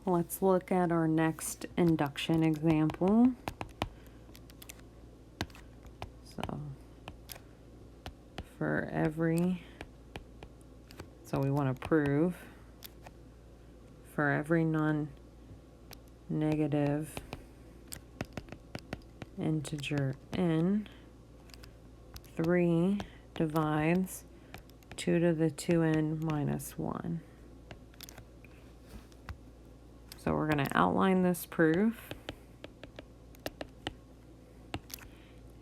Let's look at our next induction example. So we want to prove for every non-negative integer n, 3 divides 2 to the 2n minus 1. So we're going to outline this proof.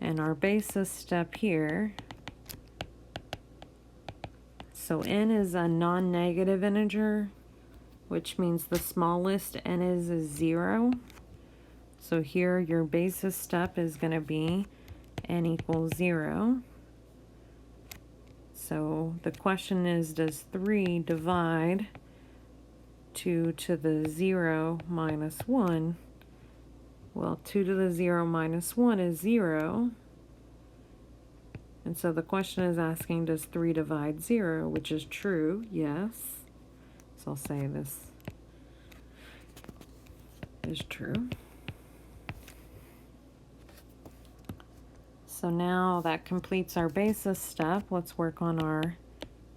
And our basis step here, so n is a non-negative integer, which means the smallest n is 0. So here your basis step is going to be n equals 0. So the question is, does 3 divide 2 to the 0 minus 1? Well, 2 to the 0 minus 1 is 0. And so the question is asking, does 3 divide 0, which is true, yes. So I'll say this is true. So now that completes our basis step. Let's work on our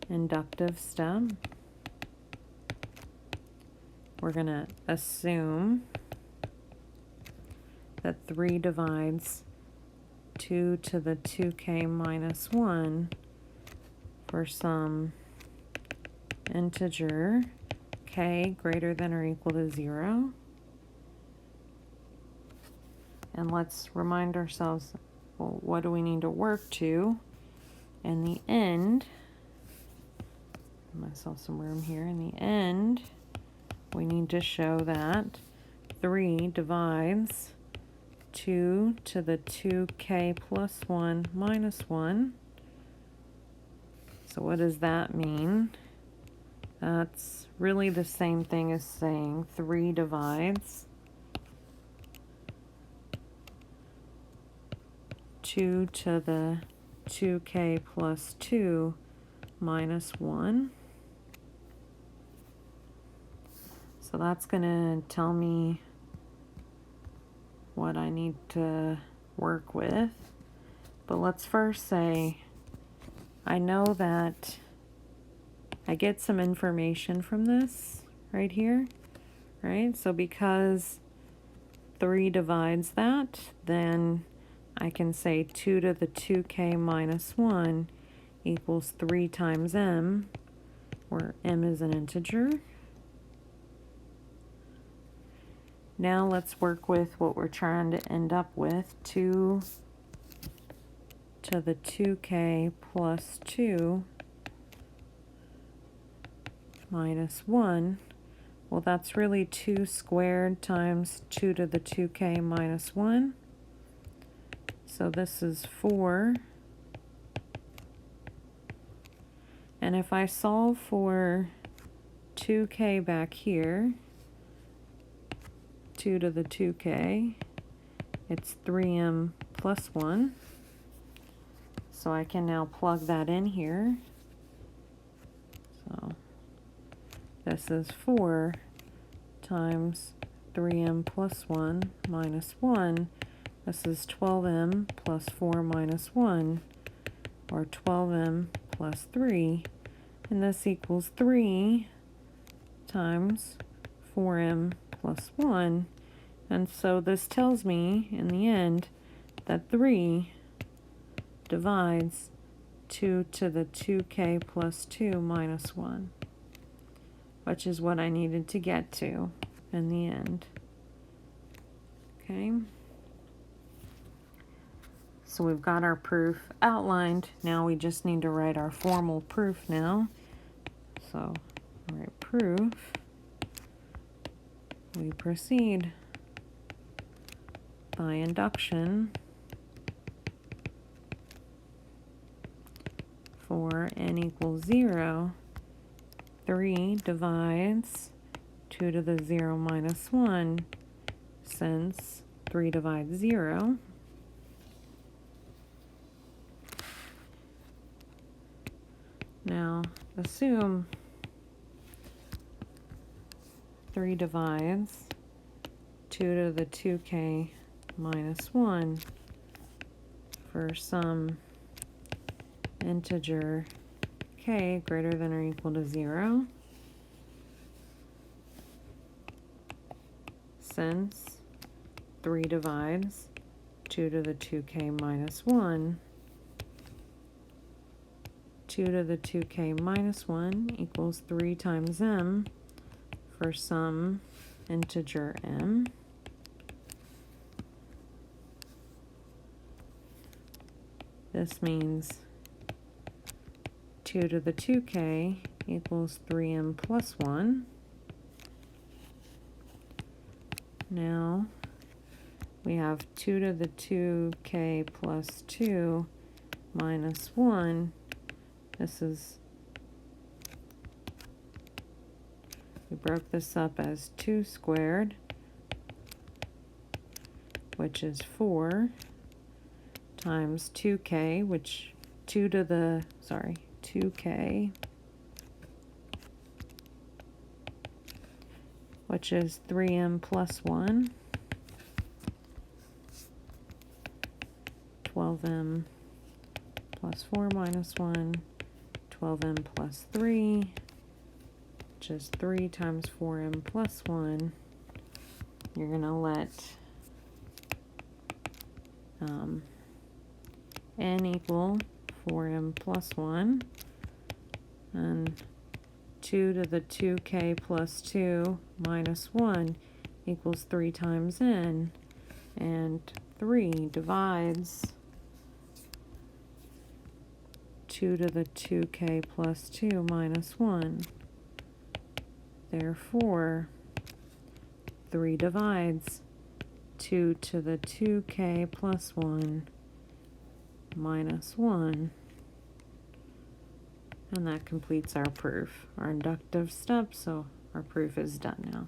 inductive step. We're going to assume that 3 divides 2 to the 2k minus 1 for some integer k greater than or equal to 0. And let's remind ourselves, well, what do we need to work to? In the end, give myself some room here. In the end, we need to show that 3 divides 2 to the 2k plus 1 minus 1. So what does that mean? That's really the same thing as saying 3 divides 2 to the 2k plus 2 minus 1. So that's going to tell me what I need to work with. But let's first say, I know that I get some information from this right here, right? So because 3 divides that, then I can say 2 to the 2k minus 1 equals 3 times m, where m is an integer. Now let's work with what we're trying to end up with, 2 to the 2k plus 2 minus 1. Well, that's really 2 squared times 2 to the 2k minus 1. So this is 4. And if I solve for 2k back here, 2 to the 2k, it's 3m plus 1. So I can now plug that in here. So this is 4 times 3m plus 1 minus 1. This is 12m plus 4 minus 1, or 12m plus 3. And this equals 3 times 4m plus 1. And so this tells me, in the end, that 3 divides 2 to the 2k plus 2 minus 1, which is what I needed to get to in the end. Okay. So we've got our proof outlined. Now we just need to write our formal proof now. So, all right, proof. We proceed by induction for n equals 0. 3 divides 2 to the 0 minus 1, since 3 divides 0. Now, assume 3 divides 2 to the 2k minus 1 for some integer k greater than or equal to 0. Since 3 divides 2 to the 2k minus 1, 2 to the 2k minus 1 equals 3 times m for some integer m. This means 2 to the 2k equals 3m plus 1. Now we have 2 to the 2k plus 2 minus 1. This is, we broke this up as 2 squared, which is 4, times 2k, which 2k, which is 3m plus 1, 12m plus 4 minus 1, 12m plus 3, which is 3 times 4m plus 1. You're going to let n equal 4m plus 1, and 2 to the 2k plus 2 minus 1 equals 3 times n, and 3 divides 2 to the 2k plus 2 minus 1. Therefore, 3 divides 2 to the 2k plus 1 minus 1. And that completes our proof, our inductive step, so our proof is done now.